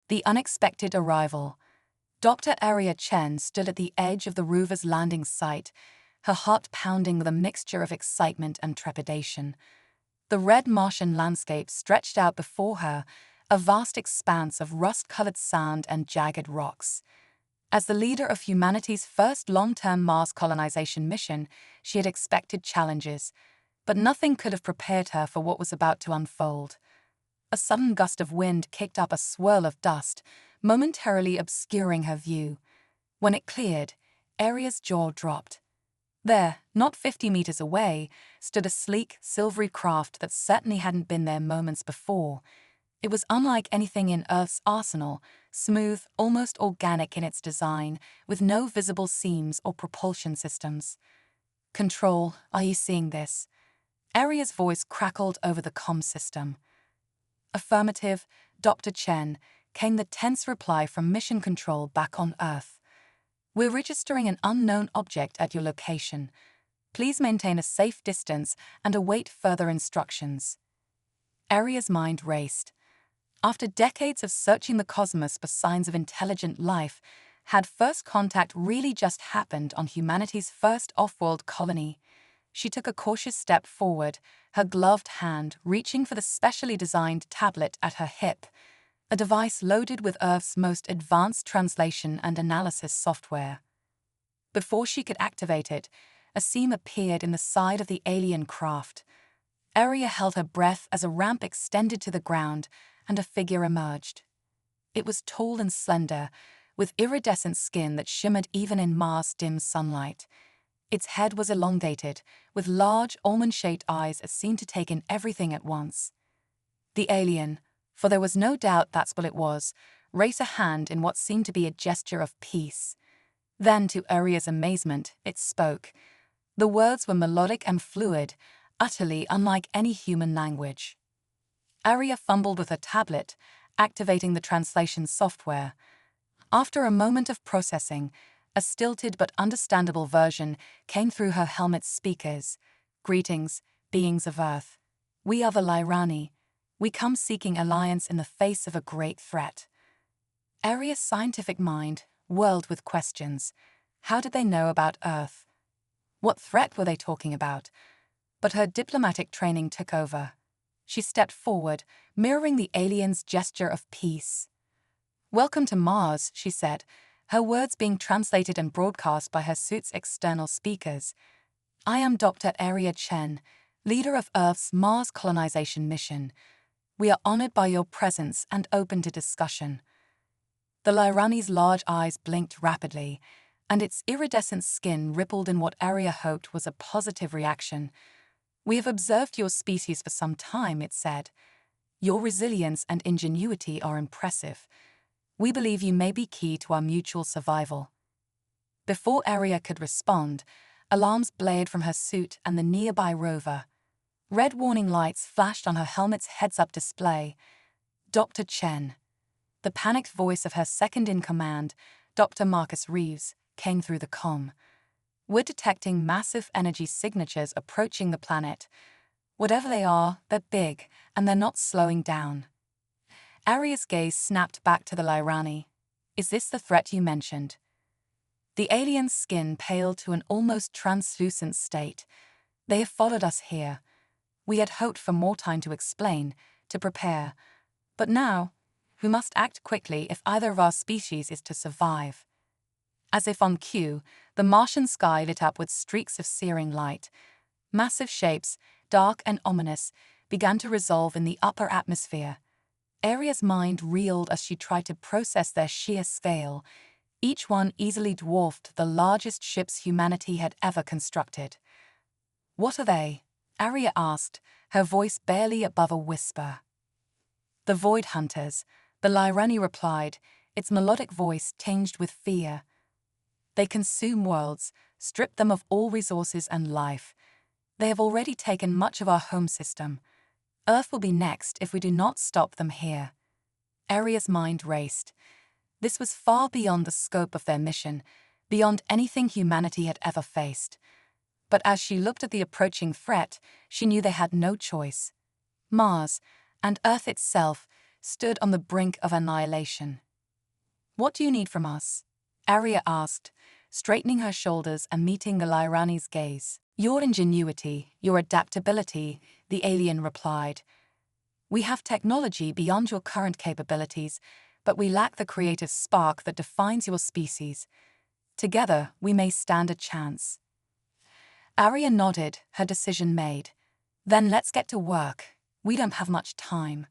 The unexpected arrival. Dr. Aria Chen stood at the edge of the rover's landing site, her heart pounding with a mixture of excitement and trepidation. The red Martian landscape stretched out before her, a vast expanse of rust-colored sand and jagged rocks. As the leader of humanity's first long-term Mars colonization mission, she had expected challenges, but nothing could have prepared her for what was about to unfold. A sudden gust of wind kicked up a swirl of dust, momentarily obscuring her view. When it cleared, Aria's jaw dropped. There, not 50 meters away, stood a sleek, silvery craft that certainly hadn't been there moments before. It was unlike anything in Earth's arsenal, smooth, almost organic in its design, with no visible seams or propulsion systems. "Control, are you seeing this?" Aria's voice crackled over the comm system. "Affirmative, Dr. Chen," came the tense reply from Mission Control back on Earth. "We're registering an unknown object at your location. Please maintain a safe distance and await further instructions." Aria's mind raced. After decades of searching the cosmos for signs of intelligent life, had first contact really just happened on humanity's first off-world colony? She took a cautious step forward, her gloved hand reaching for the specially designed tablet at her hip, a device loaded with Earth's most advanced translation and analysis software. Before she could activate it, a seam appeared in the side of the alien craft. Aria held her breath as a ramp extended to the ground and a figure emerged. It was tall and slender, with iridescent skin that shimmered even in Mars' dim sunlight. Its head was elongated, with large, almond-shaped eyes that seemed to take in everything at once. The alien, for there was no doubt that's what it was, raised a hand in what seemed to be a gesture of peace. Then, to Aria's amazement, it spoke. The words were melodic and fluid, utterly unlike any human language. Aria fumbled with her tablet, activating the translation software. After a moment of processing, a stilted but understandable version came through her helmet's speakers. "Greetings, beings of Earth. We are the Lyrani. We come seeking alliance in the face of a great threat." Aria's scientific mind whirled with questions. How did they know about Earth? What threat were they talking about? But her diplomatic training took over. She stepped forward, mirroring the alien's gesture of peace. "Welcome to Mars," she said, her words being translated and broadcast by her suit's external speakers. "I am Dr. Aria Chen, leader of Earth's Mars colonization mission. We are honored by your presence and open to discussion." The Lyrani's large eyes blinked rapidly, and its iridescent skin rippled in what Aria hoped was a positive reaction. "We have observed your species for some time," it said. "Your resilience and ingenuity are impressive. We believe you may be key to our mutual survival." Before Aria could respond, alarms blared from her suit and the nearby rover. Red warning lights flashed on her helmet's heads-up display. "Dr. Chen." The panicked voice of her second-in-command, Dr. Marcus Reeves, came through the comm. "We're detecting massive energy signatures approaching the planet. Whatever they are, they're big, and they're not slowing down." Aria's gaze snapped back to the Lyrani. "Is this the threat you mentioned?" The alien's skin paled to an almost translucent state. "They have followed us here. We had hoped for more time to explain, to prepare. But now, we must act quickly if either of our species is to survive." As if on cue, the Martian sky lit up with streaks of searing light. Massive shapes, dark and ominous, began to resolve in the upper atmosphere. Aria's mind reeled as she tried to process their sheer scale. Each one easily dwarfed the largest ships humanity had ever constructed. "What are they?" Aria asked, her voice barely above a whisper. "The Void Hunters," the Lyrani replied, its melodic voice tinged with fear. "They consume worlds, strip them of all resources and life. They have already taken much of our home system. Earth will be next if we do not stop them here." Aria's mind raced. This was far beyond the scope of their mission, beyond anything humanity had ever faced. But as she looked at the approaching threat, she knew they had no choice. Mars, and Earth itself, stood on the brink of annihilation. "What do you need from us?" Arya asked, straightening her shoulders and meeting the Lyrani's gaze. "Your ingenuity, your adaptability," the alien replied. "We have technology beyond your current capabilities, but we lack the creative spark that defines your species. Together, we may stand a chance." Arya nodded, her decision made. "Then let's get to work. We don't have much time."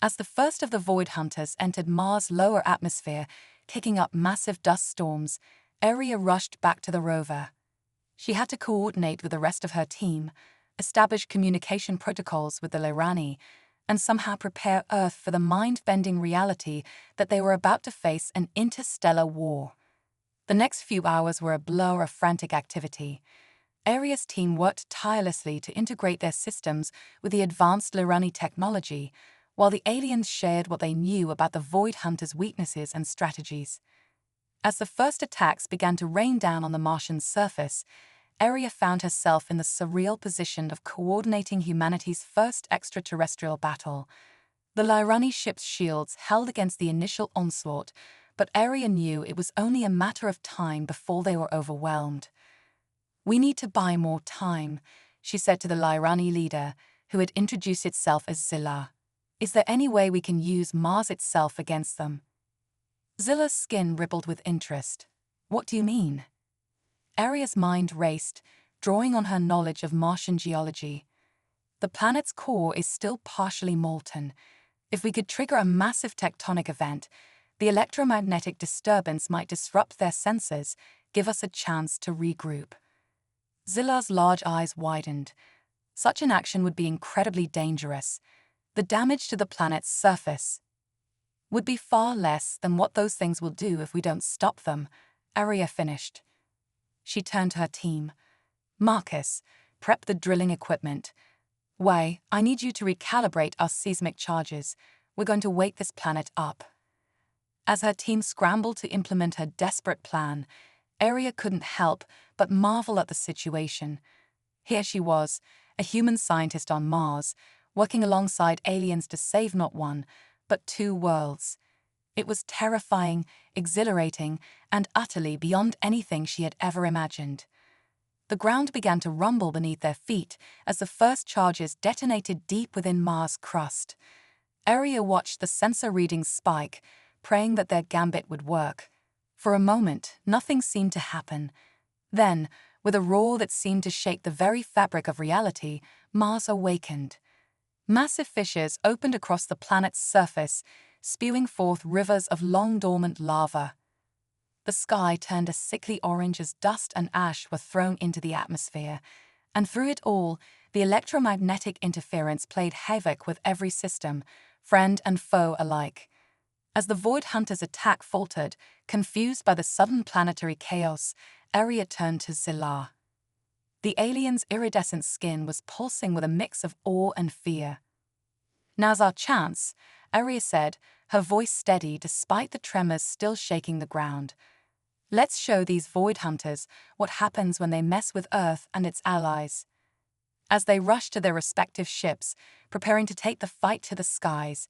As the first of the Void Hunters entered Mars' lower atmosphere, kicking up massive dust storms, Arya rushed back to the rover. She had to coordinate with the rest of her team, establish communication protocols with the Lyrani, and somehow prepare Earth for the mind-bending reality that they were about to face an interstellar war. The next few hours were a blur of frantic activity. Arya's team worked tirelessly to integrate their systems with the advanced Lyrani technology, while the aliens shared what they knew about the Void Hunters' weaknesses and strategies. As the first attacks began to rain down on the Martian surface, Arya found herself in the surreal position of coordinating humanity's first extraterrestrial battle. The Lyrani ship's shields held against the initial onslaught, but Arya knew it was only a matter of time before they were overwhelmed. "We need to buy more time," she said to the Lyrani leader, who had introduced itself as Zilla. "Is there any way we can use Mars itself against them?" Zilla's skin rippled with interest. "What do you mean?" Arya's mind raced, drawing on her knowledge of Martian geology. "The planet's core is still partially molten. If we could trigger a massive tectonic event, the electromagnetic disturbance might disrupt their sensors, give us a chance to regroup." Zilla's large eyes widened. Such an action would be incredibly dangerous. The damage to the planet's surface would be far less than what those things will do if we don't stop them, Arya finished. She turned to her team. "Marcus, prep the drilling equipment. Wei, I need you to recalibrate our seismic charges. We're going to wake this planet up." As her team scrambled to implement her desperate plan, Arya couldn't help but marvel at the situation. Here she was, a human scientist on Mars, working alongside aliens to save not one, but two worlds. It was terrifying, exhilarating, and utterly beyond anything she had ever imagined. The ground began to rumble beneath their feet as the first charges detonated deep within Mars' crust. Arya watched the sensor readings spike, praying that their gambit would work. For a moment, nothing seemed to happen. Then, with a roar that seemed to shake the very fabric of reality, Mars awakened. Massive fissures opened across the planet's surface, spewing forth rivers of long-dormant lava. The sky turned a sickly orange as dust and ash were thrown into the atmosphere, and through it all, the electromagnetic interference played havoc with every system, friend and foe alike. As the Void Hunters' attack faltered, confused by the sudden planetary chaos, Arya turned to Zilla. The alien's iridescent skin was pulsing with a mix of awe and fear. "Now's our chance," Arya said, her voice steady despite the tremors still shaking the ground. "Let's show these Void Hunters what happens when they mess with Earth and its allies." As they rushed to their respective ships, preparing to take the fight to the skies,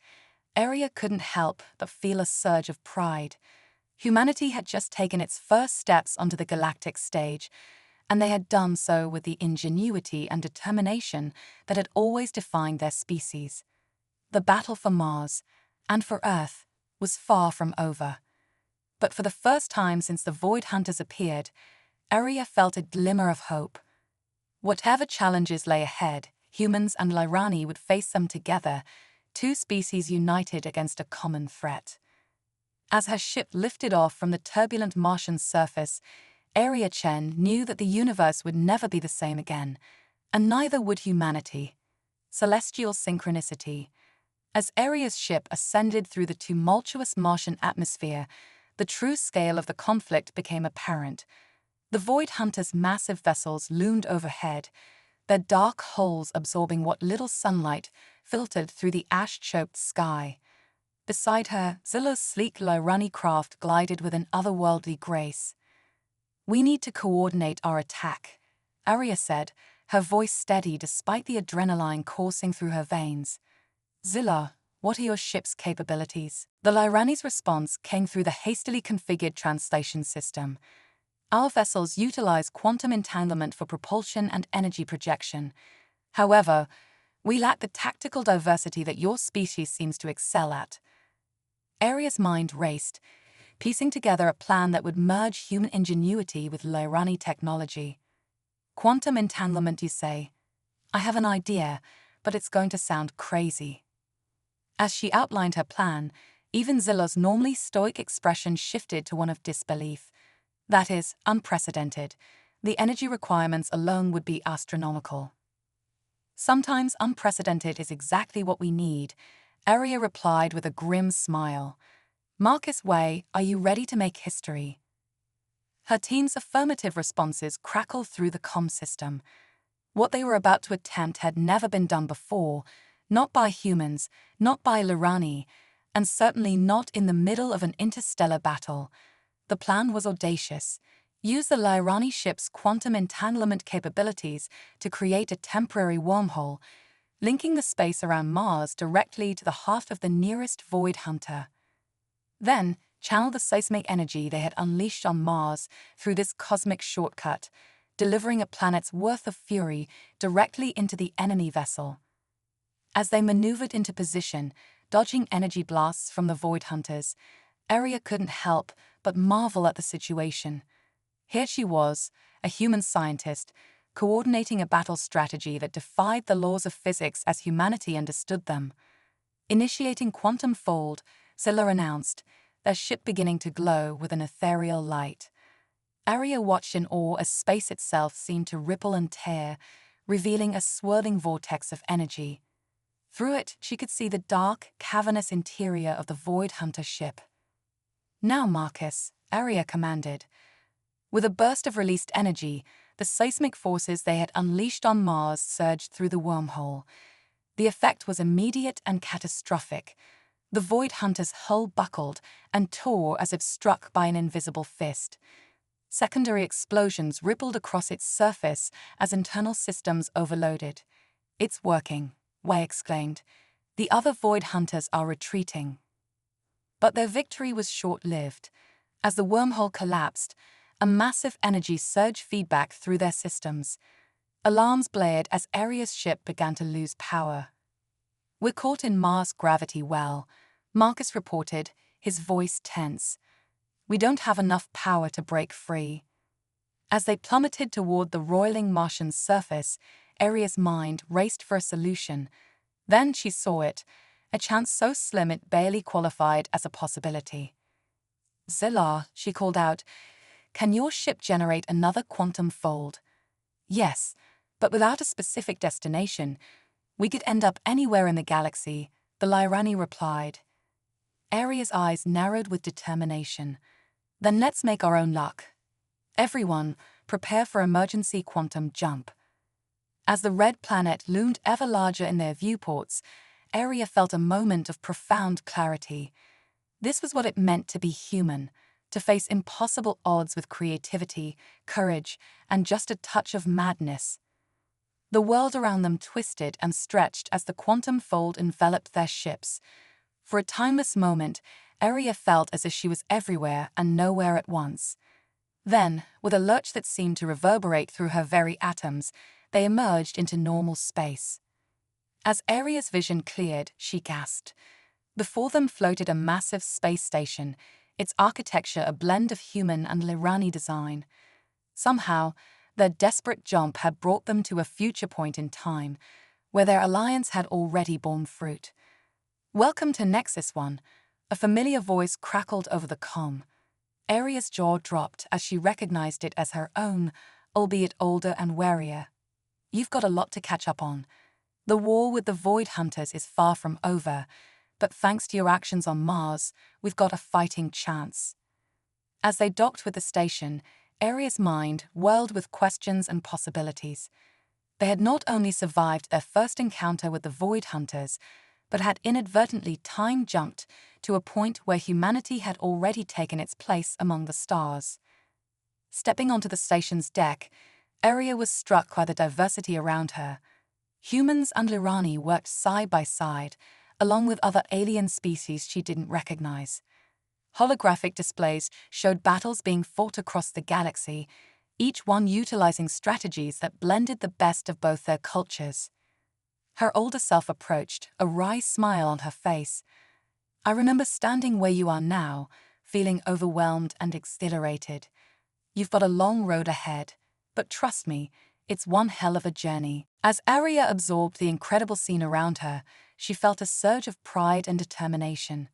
Arya couldn't help but feel a surge of pride. Humanity had just taken its first steps onto the galactic stage, and they had done so with the ingenuity and determination that had always defined their species. The battle for Mars, and for Earth, was far from over. But for the first time since the Void Hunters appeared, Arya felt a glimmer of hope. Whatever challenges lay ahead, humans and Lyrani would face them together, two species united against a common threat. As her ship lifted off from the turbulent Martian surface, Arya Chen knew that the universe would never be the same again, and neither would humanity. Celestial synchronicity. As Arya's ship ascended through the tumultuous Martian atmosphere, the true scale of the conflict became apparent. The Void Hunters' massive vessels loomed overhead, their dark hulls absorbing what little sunlight filtered through the ash-choked sky. Beside her, Zilla's sleek Lyrani craft glided with an otherworldly grace. "We need to coordinate our attack," Arya said, her voice steady despite the adrenaline coursing through her veins. "Zilla, "What are your ship's capabilities?" The Lyrani's response came through the hastily configured translation system. "Our vessels utilize quantum entanglement for propulsion and energy projection. However, we lack the tactical diversity that your species seems to excel at." Aria's mind raced, piecing together a plan that would merge human ingenuity with Lyrani technology. "Quantum entanglement, you say? I have an idea, but it's going to sound crazy." As she outlined her plan, even Zillow's normally stoic expression shifted to one of disbelief. "That is unprecedented. The energy requirements alone would be astronomical." "Sometimes unprecedented is exactly what we need," Aria replied with a grim smile. "Marcus Way, are you ready to make history?" Her team's affirmative responses crackled through the comm system. What they were about to attempt had never been done before, not by humans, not by Lyrani, and certainly not in the middle of an interstellar battle. The plan was audacious. Use the Lyrani ship's quantum entanglement capabilities to create a temporary wormhole, linking the space around Mars directly to the heart of the nearest void hunter. Then, channel the seismic energy they had unleashed on Mars through this cosmic shortcut, delivering a planet's worth of fury directly into the enemy vessel. As they maneuvered into position, dodging energy blasts from the void hunters, Aria couldn't help but marvel at the situation. Here she was, a human scientist, coordinating a battle strategy that defied the laws of physics as humanity understood them. Initiating quantum fold, Zilla announced, their ship beginning to glow with an ethereal light. Aria watched in awe as space itself seemed to ripple and tear, revealing a swirling vortex of energy. Through it, she could see the dark, cavernous interior of the Void Hunter ship. "Now, Marcus," Aria commanded. With a burst of released energy, the seismic forces they had unleashed on Mars surged through the wormhole. The effect was immediate and catastrophic. The Void Hunter's hull buckled and tore as if struck by an invisible fist. Secondary explosions rippled across its surface as internal systems overloaded. "It's working," Wei exclaimed. "The other Void Hunters are retreating." But their victory was short-lived. As the wormhole collapsed, a massive energy surge feedback through their systems. Alarms blared as Aria's ship began to lose power. "We're caught in Mars gravity well," Marcus reported, his voice tense. "We don't have enough power to break free." As they plummeted toward the roiling Martian surface, Aria's mind raced for a solution. Then she saw it, a chance so slim it barely qualified as a possibility. "Zillar," she called out, "can your ship generate another quantum fold?" "Yes, but without a specific destination. We could end up anywhere in the galaxy," the Lyrani replied. Aria's eyes narrowed with determination. "Then let's make our own luck. Everyone, prepare for emergency quantum jump." As the red planet loomed ever larger in their viewports, Aria felt a moment of profound clarity. This was what it meant to be human, to face impossible odds with creativity, courage, and just a touch of madness. The world around them twisted and stretched as the quantum fold enveloped their ships. For a timeless moment, Aria felt as if she was everywhere and nowhere at once. Then, with a lurch that seemed to reverberate through her very atoms, they emerged into normal space. As Aria's vision cleared, she gasped. Before them floated a massive space station, its architecture a blend of human and Lyrani design. Somehow, their desperate jump had brought them to a future point in time, where their alliance had already borne fruit. "Welcome to Nexus One," a familiar voice crackled over the comm. Aria's jaw dropped as she recognized it as her own, albeit older and warier. "You've got a lot to catch up on. The war with the Void Hunters is far from over, but thanks to your actions on Mars, we've got a fighting chance." As they docked with the station, Aria's mind whirled with questions and possibilities. They had not only survived their first encounter with the Void Hunters, but had inadvertently time-jumped to a point where humanity had already taken its place among the stars. Stepping onto the station's deck, Aria was struck by the diversity around her. Humans and Lyrani worked side by side, along with other alien species she didn't recognize. Holographic displays showed battles being fought across the galaxy, each one utilizing strategies that blended the best of both their cultures. Her older self approached, a wry smile on her face. "I remember standing where you are now, feeling overwhelmed and exhilarated. You've got a long road ahead, but trust me, it's one hell of a journey." As Arya absorbed the incredible scene around her, she felt a surge of pride and determination.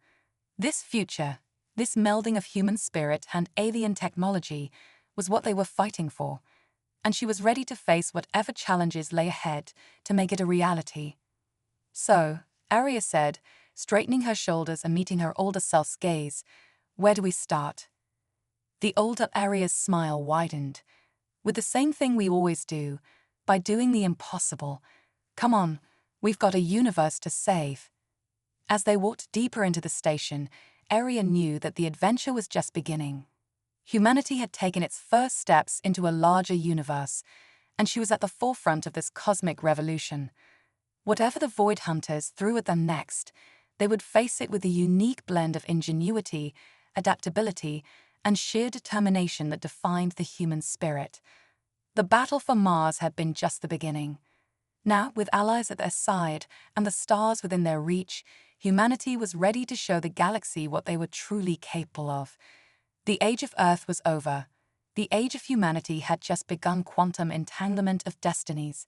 This future, this melding of human spirit and alien technology, was what they were fighting for, and she was ready to face whatever challenges lay ahead to make it a reality. "So," Arya said, straightening her shoulders and meeting her older self's gaze, "where do we start?" The older Arya's smile widened. "With the same thing we always do, by doing the impossible. Come on, we've got a universe to save." As they walked deeper into the station, Arya knew that the adventure was just beginning. Humanity had taken its first steps into a larger universe, and she was at the forefront of this cosmic revolution. Whatever the Void Hunters threw at them next, they would face it with the unique blend of ingenuity, adaptability, and sheer determination that defined the human spirit. The battle for Mars had been just the beginning. Now, with allies at their side and the stars within their reach, humanity was ready to show the galaxy what they were truly capable of. The age of Earth was over. The age of humanity had just begun. Quantum entanglement of destinies.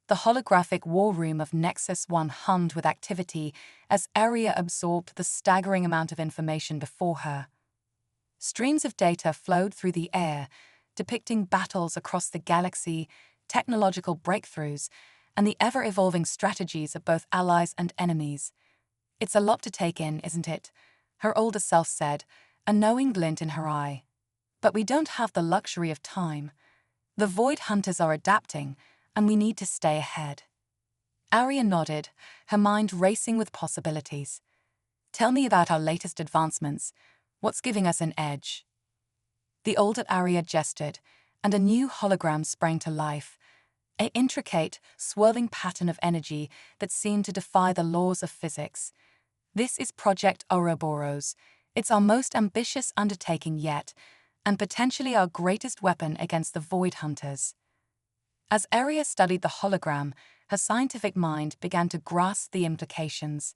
The holographic war room of Nexus 1 hummed with activity as Arya absorbed the staggering amount of information before her. Streams of data flowed through the air, depicting battles across the galaxy, technological breakthroughs, and the ever-evolving strategies of both allies and enemies. "It's a lot to take in, isn't it?" her older self said, a knowing glint in her eye. "But we don't have the luxury of time. The Void Hunters are adapting, and we need to stay ahead." Arya nodded, her mind racing with possibilities. "Tell me about our latest advancements. What's giving us an edge?" The older Arya gestured, and a new hologram sprang to life. An intricate, swirling pattern of energy that seemed to defy the laws of physics. "This is Project Ouroboros. It's our most ambitious undertaking yet, and potentially our greatest weapon against the Void Hunters." As Arya studied the hologram, her scientific mind began to grasp the implications.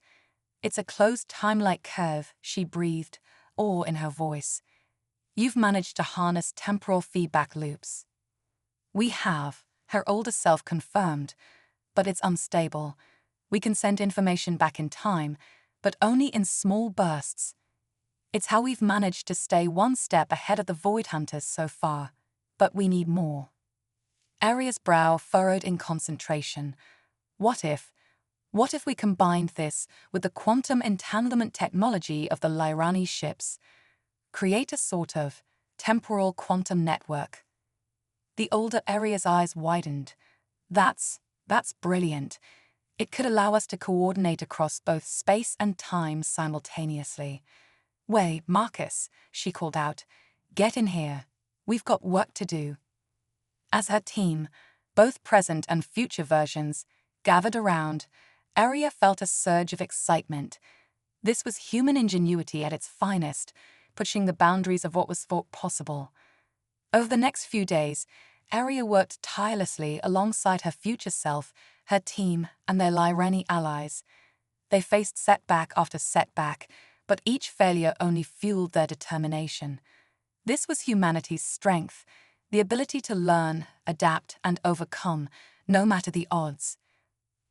"It's a closed time-like curve," she breathed, awe in her voice. "You've managed to harness temporal feedback loops." "We have," her older self confirmed, "but it's unstable. We can send information back in time, but only in small bursts. It's how we've managed to stay one step ahead of the Void Hunters so far, but we need more." Arya's brow furrowed in concentration. What if we combined this with the quantum entanglement technology of the Lyrani ships? Create a sort of temporal quantum network. The older Arya's eyes widened. That's brilliant. It could allow us to coordinate across both space and time simultaneously. "Wait, Marcus," she called out. "Get in here. We've got work to do." As her team, both present and future versions, gathered around, Arya felt a surge of excitement. This was human ingenuity at its finest, pushing the boundaries of what was thought possible. Over the next few days, Arya worked tirelessly alongside her future self, her team, and their Lyrani allies. They faced setback after setback, but each failure only fueled their determination. This was humanity's strength, the ability to learn, adapt, and overcome, no matter the odds.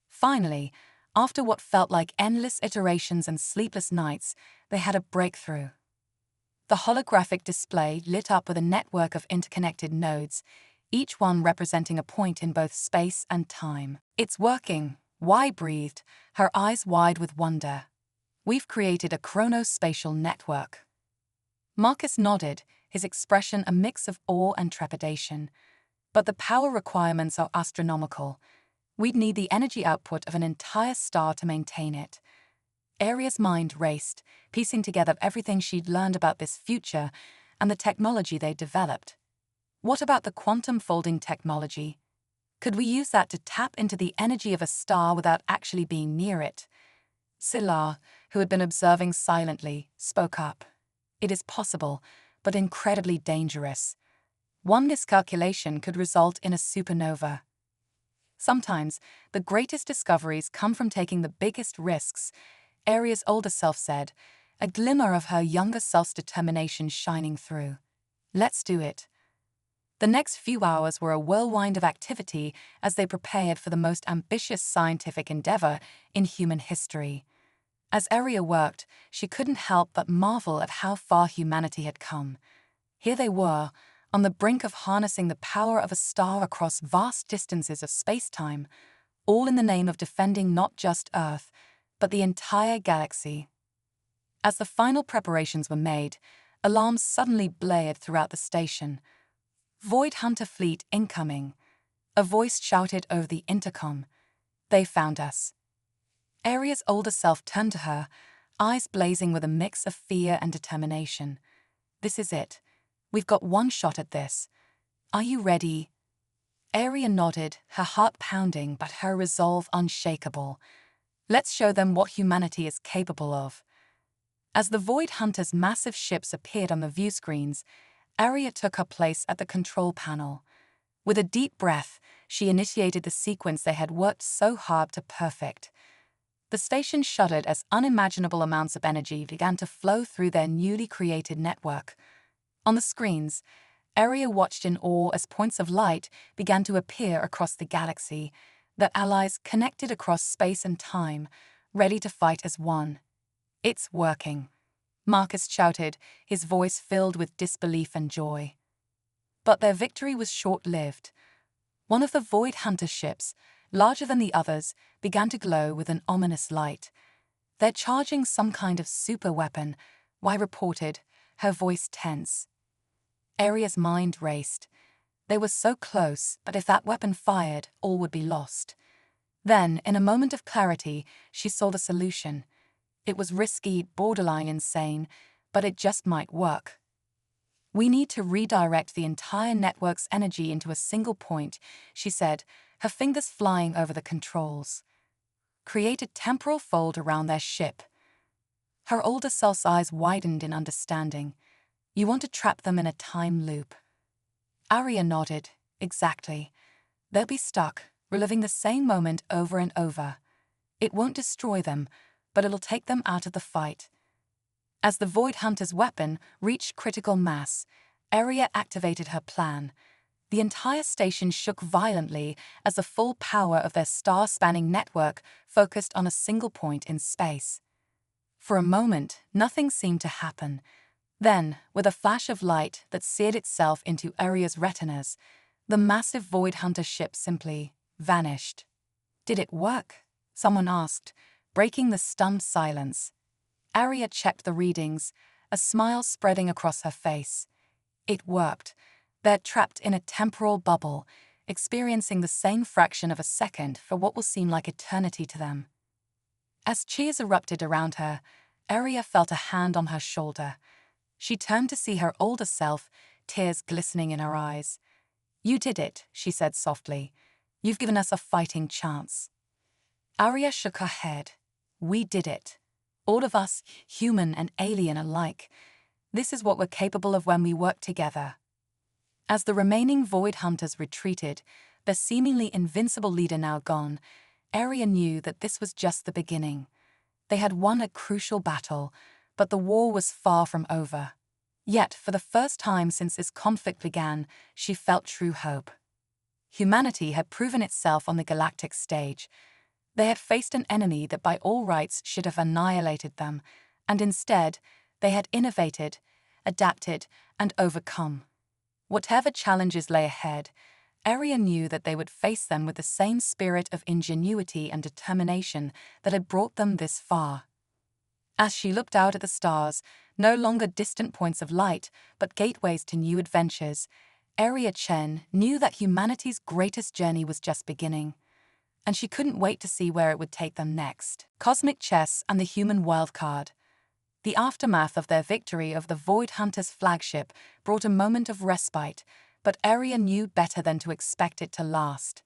Finally, after what felt like endless iterations and sleepless nights, they had a breakthrough. The holographic display lit up with a network of interconnected nodes, each one representing a point in both space and time. "It's working," Y breathed, her eyes wide with wonder. "We've created a chronospatial network." Marcus nodded, his expression a mix of awe and trepidation. "But the power requirements are astronomical. We'd need the energy output of an entire star to maintain it." Arya's mind raced, piecing together everything she'd learned about this future and the technology they'd developed. What about the quantum folding technology? Could we use that to tap into the energy of a star without actually being near it? Scylla, who had been observing silently, spoke up. It is possible, but incredibly dangerous. One miscalculation could result in a supernova. Sometimes, the greatest discoveries come from taking the biggest risks, Aria's older self said, a glimmer of her younger self's determination shining through. Let's do it. The next few hours were a whirlwind of activity as they prepared for the most ambitious scientific endeavor in human history. As Aria worked, she couldn't help but marvel at how far humanity had come. Here they were, on the brink of harnessing the power of a star across vast distances of space-time, all in the name of defending not just Earth, but the entire galaxy. As the final preparations were made, alarms suddenly blared throughout the station. "Void Hunter Fleet incoming," a voice shouted over the intercom. "They found us." Aria's older self turned to her, eyes blazing with a mix of fear and determination. "This is it. We've got one shot at this. Are you ready?" Aria nodded, her heart pounding but her resolve unshakable. Let's show them what humanity is capable of. As the Void Hunter's massive ships appeared on the view screens, Aria took her place at the control panel. With a deep breath, she initiated the sequence they had worked so hard to perfect. The station shuddered as unimaginable amounts of energy began to flow through their newly created network. On the screens, Aria watched in awe as points of light began to appear across the galaxy, their allies connected across space and time, ready to fight as one. "It's working," Marcus shouted, his voice filled with disbelief and joy. But their victory was short-lived. One of the Void Hunter ships, larger than the others, began to glow with an ominous light. "They're charging some kind of super weapon," Y reported, her voice tense. Aria's mind raced. They were so close, but if that weapon fired, all would be lost. Then, in a moment of clarity, she saw the solution. It was risky, borderline insane, but it just might work. "We need to redirect the entire network's energy into a single point," she said, her fingers flying over the controls. "Create a temporal fold around their ship." Her older self's eyes widened in understanding. "You want to trap them in a time loop." Aria nodded. "Exactly. They'll be stuck, reliving the same moment over and over. It won't destroy them, but it'll take them out of the fight." As the Void Hunter's weapon reached critical mass, Aria activated her plan. The entire station shook violently as the full power of their star-spanning network focused on a single point in space. For a moment, nothing seemed to happen. Then, with a flash of light that seared itself into Aria's retinas, the massive Void Hunter ship simply vanished. "Did it work?" someone asked, breaking the stunned silence. Aria checked the readings, a smile spreading across her face. It worked. They're trapped in a temporal bubble, experiencing the same fraction of a second for what will seem like eternity to them. As cheers erupted around her, Aria felt a hand on her shoulder. She turned to see her older self, tears glistening in her eyes. "You did it," she said softly. "You've given us a fighting chance." Aria shook her head. "We did it. All of us, human and alien alike. This is what we're capable of when we work together." As the remaining Void Hunters retreated, their seemingly invincible leader now gone, Aria knew that this was just the beginning. They had won a crucial battle, but the war was far from over. Yet, for the first time since this conflict began, she felt true hope. Humanity had proven itself on the galactic stage. They had faced an enemy that by all rights should have annihilated them, and instead, they had innovated, adapted, and overcome. Whatever challenges lay ahead, Aria knew that they would face them with the same spirit of ingenuity and determination that had brought them this far. As she looked out at the stars, no longer distant points of light, but gateways to new adventures, Aria Chen knew that humanity's greatest journey was just beginning, and she couldn't wait to see where it would take them next. Cosmic chess and the human wildcard. The aftermath of their victory of the Void Hunter's flagship brought a moment of respite, but Aria knew better than to expect it to last.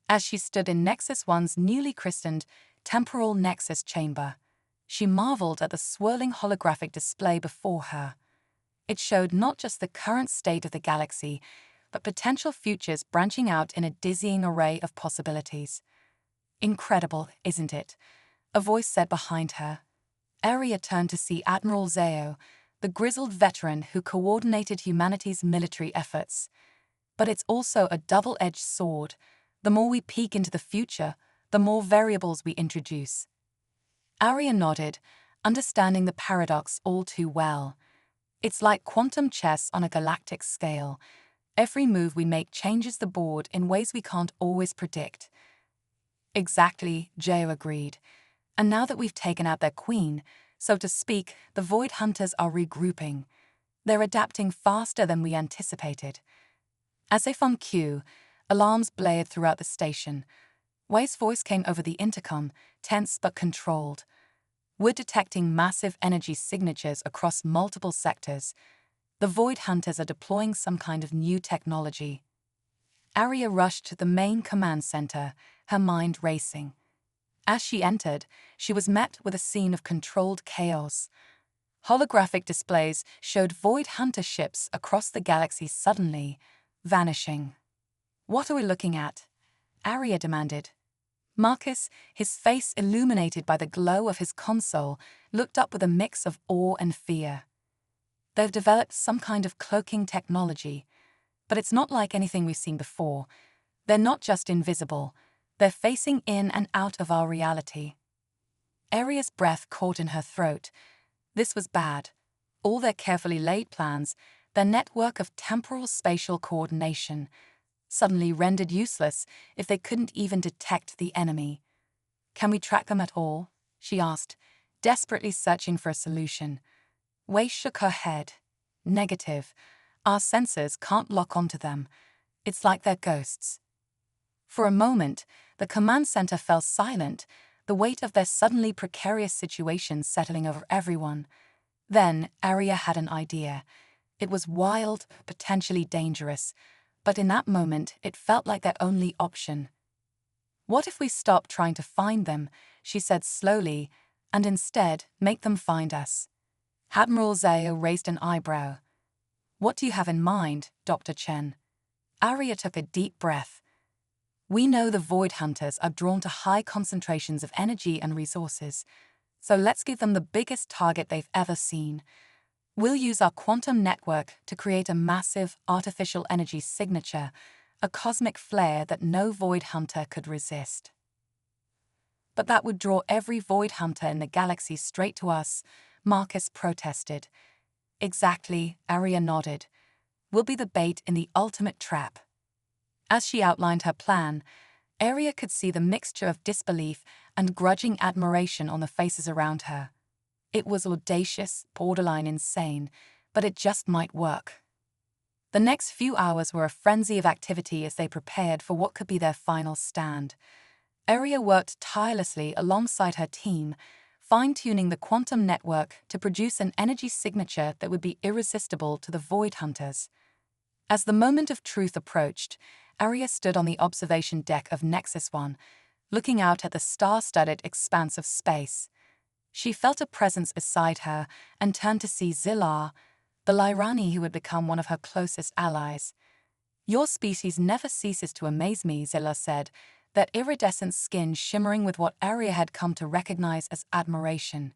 As she stood in Nexus One's newly christened Temporal Nexus Chamber, She marveled at the swirling holographic display before her. It showed not just the current state of the galaxy, but potential futures branching out in a dizzying array of possibilities. "Incredible, isn't it?" a voice said behind her. Aria turned to see Admiral Zeo, the grizzled veteran who coordinated humanity's military efforts. "But it's also a double-edged sword. The more we peek into the future, the more variables we introduce." Aria nodded, understanding the paradox all too well. "It's like quantum chess on a galactic scale. Every move we make changes the board in ways we can't always predict." "Exactly," Geo agreed. "And now that we've taken out their queen, so to speak, the Void Hunters are regrouping. They're adapting faster than we anticipated." As if on cue, alarms blared throughout the station. Wei's voice came over the intercom, tense but controlled. "We're detecting massive energy signatures across multiple sectors. The Void Hunters are deploying some kind of new technology." Aria rushed to the main command center, her mind racing. As she entered, she was met with a scene of controlled chaos. Holographic displays showed Void Hunter ships across the galaxy suddenly vanishing. "What are we looking at?" Aria demanded. Marcus, his face illuminated by the glow of his console, looked up with a mix of awe and fear. "They've developed some kind of cloaking technology, but it's not like anything we've seen before. They're not just invisible, they're facing in and out of our reality." Aria's breath caught in her throat. This was bad. All their carefully laid plans, their network of temporal spatial coordination, suddenly rendered useless if they couldn't even detect the enemy. "Can we track them at all?" she asked, desperately searching for a solution. Wei shook her head. "Negative. Our sensors can't lock onto them. It's like they're ghosts." For a moment, the command center fell silent, the weight of their suddenly precarious situation settling over everyone. Then Aria had an idea. It was wild, potentially dangerous, but in that moment it felt like their only option. "What if we stop trying to find them," she said slowly, "and instead make them find us?" Admiral Zeo raised an eyebrow. "What do you have in mind, Dr. Chen?" Aria took a deep breath. "We know the Void Hunters are drawn to high concentrations of energy and resources, so let's give them the biggest target they've ever seen. We'll use our quantum network to create a massive artificial energy signature, a cosmic flare that no Void Hunter could resist." "But that would draw every Void Hunter in the galaxy straight to us," Marcus protested. "Exactly," Aria nodded. "We'll be the bait in the ultimate trap." As she outlined her plan, Aria could see the mixture of disbelief and grudging admiration on the faces around her. It was audacious, borderline insane, but it just might work. The next few hours were a frenzy of activity as they prepared for what could be their final stand. Aria worked tirelessly alongside her team, fine-tuning the quantum network to produce an energy signature that would be irresistible to the Void Hunters. As the moment of truth approached, Aria stood on the observation deck of Nexus 1, looking out at the star-studded expanse of space. She felt a presence beside her and turned to see Zillar, the Lyrani who had become one of her closest allies. "Your species never ceases to amaze me," Zillar said, that iridescent skin shimmering with what Aria had come to recognize as admiration.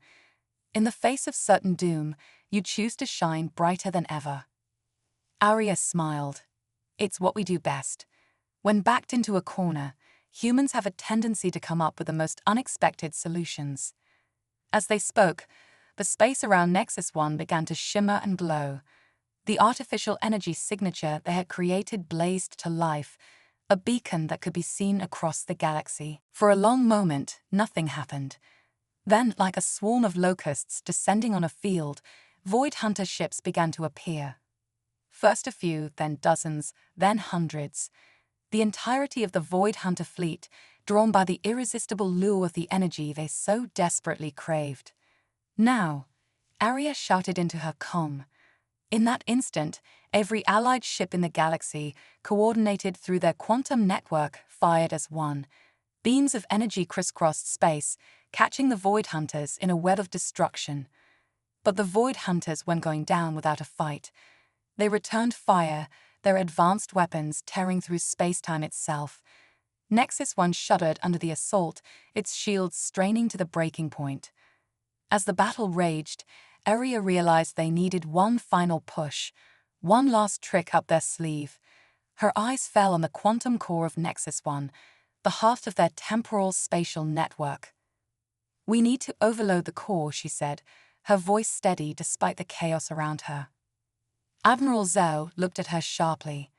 "In the face of certain doom, you choose to shine brighter than ever." Aria smiled. "It's what we do best. When backed into a corner, humans have a tendency to come up with the most unexpected solutions." As they spoke, the space around Nexus 1 began to shimmer and glow. The artificial energy signature they had created blazed to life, a beacon that could be seen across the galaxy. For a long moment, nothing happened. Then, like a swarm of locusts descending on a field, Void Hunter ships began to appear. First a few, then dozens, then hundreds. The entirety of the Void Hunter fleet, drawn by the irresistible lure of the energy they so desperately craved. "Now!" Aria shouted into her comm. In that instant, every allied ship in the galaxy, coordinated through their quantum network, fired as one. Beams of energy crisscrossed space, catching the Void Hunters in a web of destruction. But the Void Hunters weren't going down without a fight. They returned fire, their advanced weapons tearing through space-time itself. Nexus 1 shuddered under the assault, its shields straining to the breaking point. As the battle raged, Aria realized they needed one final push, one last trick up their sleeve. Her eyes fell on the quantum core of Nexus 1, the heart of their temporal spatial network. "We need to overload the core," she said, her voice steady despite the chaos around her. Admiral Zhao looked at her sharply.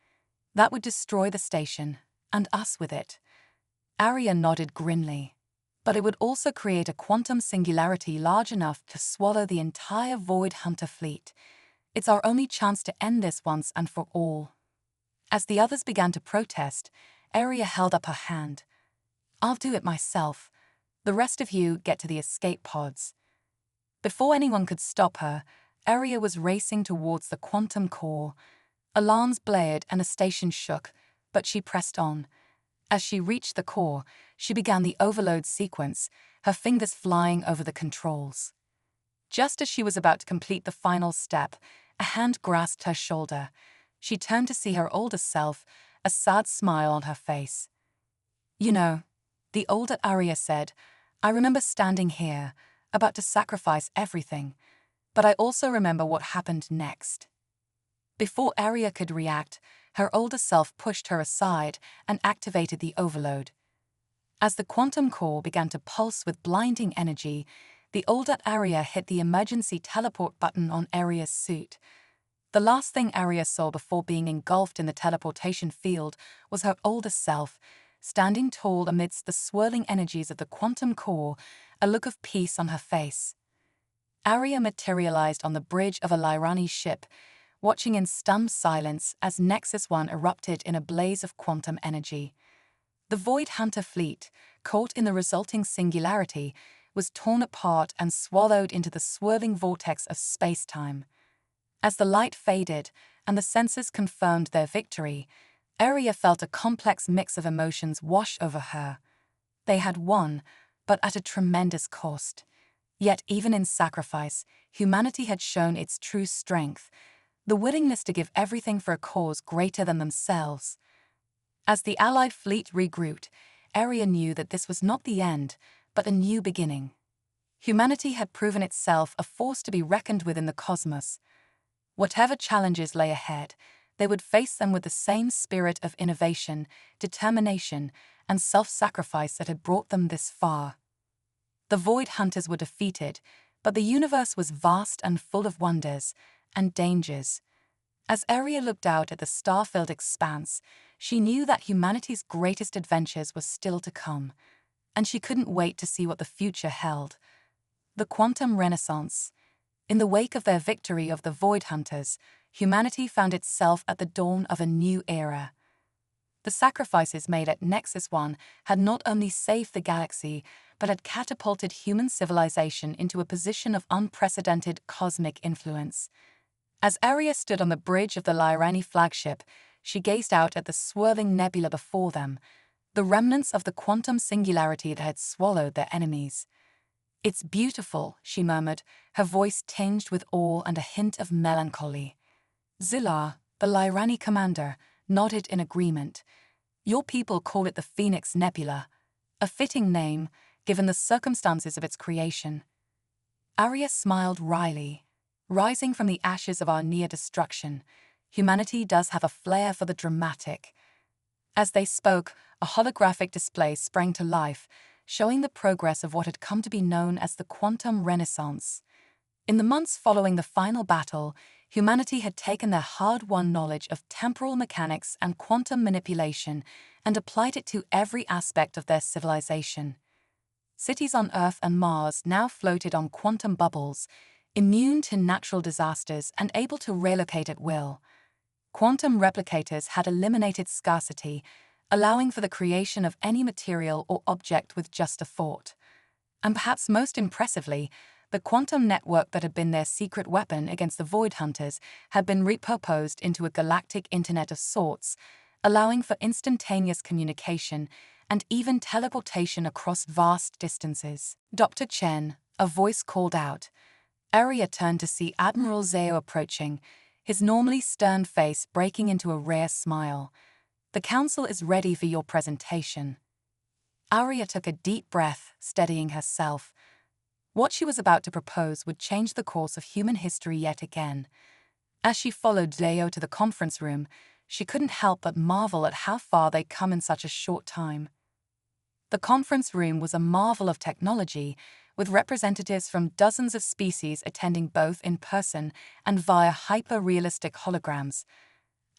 "That would destroy the station, and us with it." Aria nodded grimly. "But it would also create a quantum singularity large enough to swallow the entire Void Hunter fleet. It's our only chance to end this once and for all." As the others began to protest, Aria held up her hand. "I'll do it myself. The rest of you get to the escape pods." Before anyone could stop her, Aria was racing towards the quantum core. Alarms blared and the station shook, but she pressed on. As she reached the core, she began the overload sequence, her fingers flying over the controls. Just as she was about to complete the final step, a hand grasped her shoulder. She turned to see her older self, a sad smile on her face. "You know," the older Aria said, "I remember standing here, about to sacrifice everything, but I also remember what happened next." Before Aria could react, her older self pushed her aside and activated the overload. As the quantum core began to pulse with blinding energy, the older Aria hit the emergency teleport button on Aria's suit. The last thing Aria saw before being engulfed in the teleportation field was her older self, standing tall amidst the swirling energies of the quantum core, a look of peace on her face. Aria materialized on the bridge of a Lyrani ship, watching in stunned silence as Nexus 1 erupted in a blaze of quantum energy. The Void Hunter fleet, caught in the resulting singularity, was torn apart and swallowed into the swirling vortex of space-time. As the light faded and the sensors confirmed their victory, Aria felt a complex mix of emotions wash over her. They had won, but at a tremendous cost. Yet even in sacrifice, humanity had shown its true strength, the willingness to give everything for a cause greater than themselves. As the Allied fleet regrouped, Aria knew that this was not the end, but a new beginning. Humanity had proven itself a force to be reckoned with in the cosmos. Whatever challenges lay ahead, they would face them with the same spirit of innovation, determination, and self-sacrifice that had brought them this far. The Void Hunters were defeated, but the universe was vast and full of wonders and dangers. As Aria looked out at the star-filled expanse, she knew that humanity's greatest adventures were still to come, and she couldn't wait to see what the future held. The Quantum Renaissance. In the wake of their victory of the Void Hunters, humanity found itself at the dawn of a new era. The sacrifices made at Nexus 1 had not only saved the galaxy, but had catapulted human civilization into a position of unprecedented cosmic influence. As Aria stood on the bridge of the Lyrani flagship, she gazed out at the swirling nebula before them, the remnants of the quantum singularity that had swallowed their enemies. "It's beautiful," she murmured, her voice tinged with awe and a hint of melancholy. Zillar, the Lyrani commander, nodded in agreement. "Your people call it the Phoenix Nebula, a fitting name, given the circumstances of its creation." Aria smiled wryly. "Rising from the ashes of our near destruction, humanity does have a flair for the dramatic." As they spoke, a holographic display sprang to life, showing the progress of what had come to be known as the Quantum Renaissance. In the months following the final battle, humanity had taken their hard-won knowledge of temporal mechanics and quantum manipulation and applied it to every aspect of their civilization. Cities on Earth and Mars now floated on quantum bubbles, immune to natural disasters and able to relocate at will. Quantum replicators had eliminated scarcity, allowing for the creation of any material or object with just a thought. And perhaps most impressively, the quantum network that had been their secret weapon against the Void Hunters had been repurposed into a galactic internet of sorts, allowing for instantaneous communication and even teleportation across vast distances. Dr. Chen, a voice called out. Arya turned to see Admiral Zhao approaching, his normally stern face breaking into a rare smile. "The council is ready for your presentation." Arya took a deep breath, steadying herself. What she was about to propose would change the course of human history yet again. As she followed Zhao to the conference room, she couldn't help but marvel at how far they'd come in such a short time. The conference room was a marvel of technology, with representatives from dozens of species attending both in person and via hyper-realistic holograms.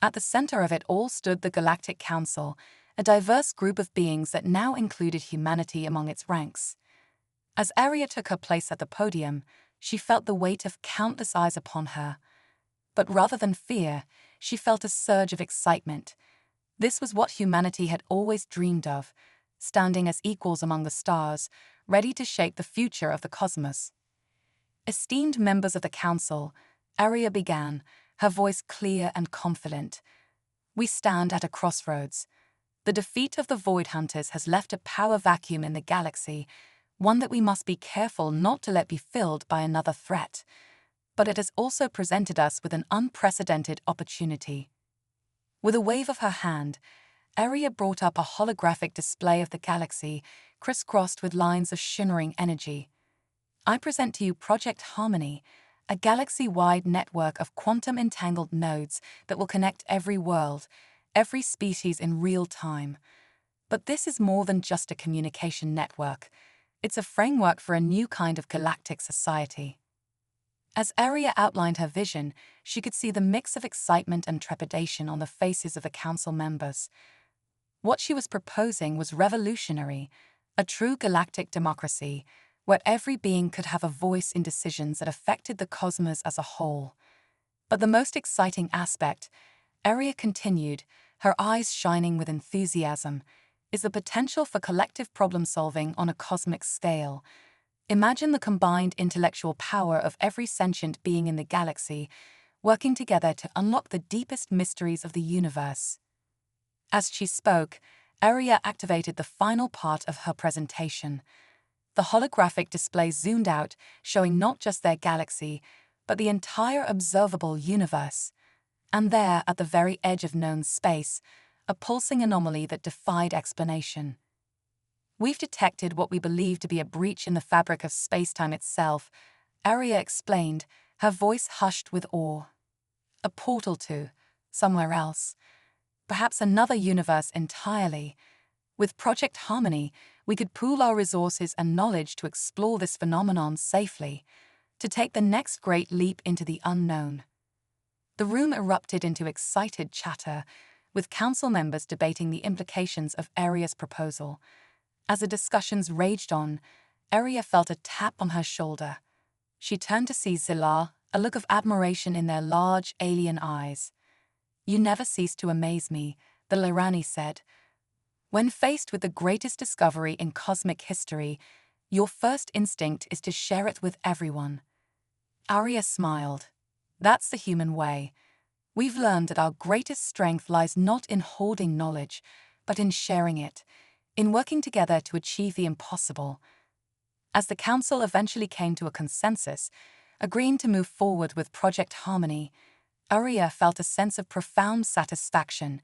At the center of it all stood the Galactic Council, a diverse group of beings that now included humanity among its ranks. As Arya took her place at the podium, she felt the weight of countless eyes upon her. But rather than fear, she felt a surge of excitement. This was what humanity had always dreamed of, standing as equals among the stars, ready to shape the future of the cosmos. Esteemed members of the council, Arya began, her voice clear and confident. "We stand at a crossroads. The defeat of the Void Hunters has left a power vacuum in the galaxy, one that we must be careful not to let be filled by another threat. But it has also presented us with an unprecedented opportunity." With a wave of her hand, Arya brought up a holographic display of the galaxy, crisscrossed with lines of shimmering energy. "I present to you Project Harmony, a galaxy-wide network of quantum-entangled nodes that will connect every world, every species in real time. But this is more than just a communication network. It's a framework for a new kind of galactic society." As Arya outlined her vision, she could see the mix of excitement and trepidation on the faces of the council members. What she was proposing was revolutionary, a true galactic democracy, where every being could have a voice in decisions that affected the cosmos as a whole. But the most exciting aspect, Arya continued, her eyes shining with enthusiasm, is the potential for collective problem-solving on a cosmic scale. Imagine the combined intellectual power of every sentient being in the galaxy, working together to unlock the deepest mysteries of the universe. As she spoke, Arya activated the final part of her presentation. The holographic display zoomed out, showing not just their galaxy, but the entire observable universe. And there, at the very edge of known space, a pulsing anomaly that defied explanation. "We've detected what we believe to be a breach in the fabric of space-time itself," Arya explained, her voice hushed with awe. "A portal to somewhere else. Perhaps another universe entirely. With Project Harmony, we could pool our resources and knowledge to explore this phenomenon safely, to take the next great leap into the unknown." The room erupted into excited chatter, with council members debating the implications of Arya's proposal. As the discussions raged on, Arya felt a tap on her shoulder. She turned to see Zillah, a look of admiration in their large, alien eyes. "You never cease to amaze me," the Lirani said. "When faced with the greatest discovery in cosmic history, your first instinct is to share it with everyone." Arya smiled. "That's the human way. We've learned that our greatest strength lies not in hoarding knowledge, but in sharing it, in working together to achieve the impossible." As the council eventually came to a consensus, agreeing to move forward with Project Harmony, Arya felt a sense of profound satisfaction.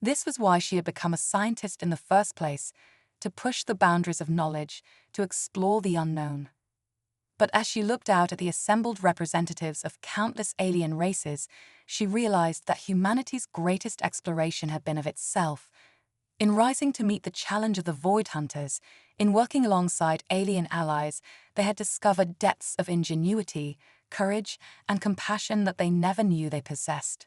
This was why she had become a scientist in the first place, to push the boundaries of knowledge, to explore the unknown. But as she looked out at the assembled representatives of countless alien races, she realized that humanity's greatest exploration had been of itself. In rising to meet the challenge of the Void Hunters, in working alongside alien allies, they had discovered depths of ingenuity, courage, and compassion that they never knew they possessed.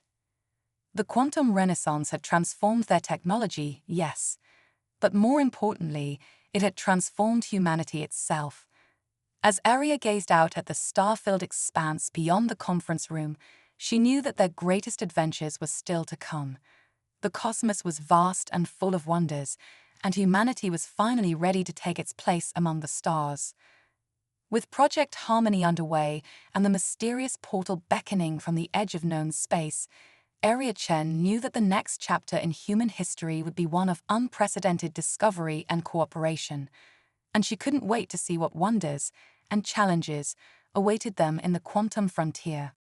The quantum renaissance had transformed their technology, yes, but more importantly, it had transformed humanity itself. As Arya gazed out at the star-filled expanse beyond the conference room, she knew that their greatest adventures were still to come. The cosmos was vast and full of wonders, and humanity was finally ready to take its place among the stars. With Project Harmony underway and the mysterious portal beckoning from the edge of known space, Aria Chen knew that the next chapter in human history would be one of unprecedented discovery and cooperation, and she couldn't wait to see what wonders and challenges awaited them in the quantum frontier.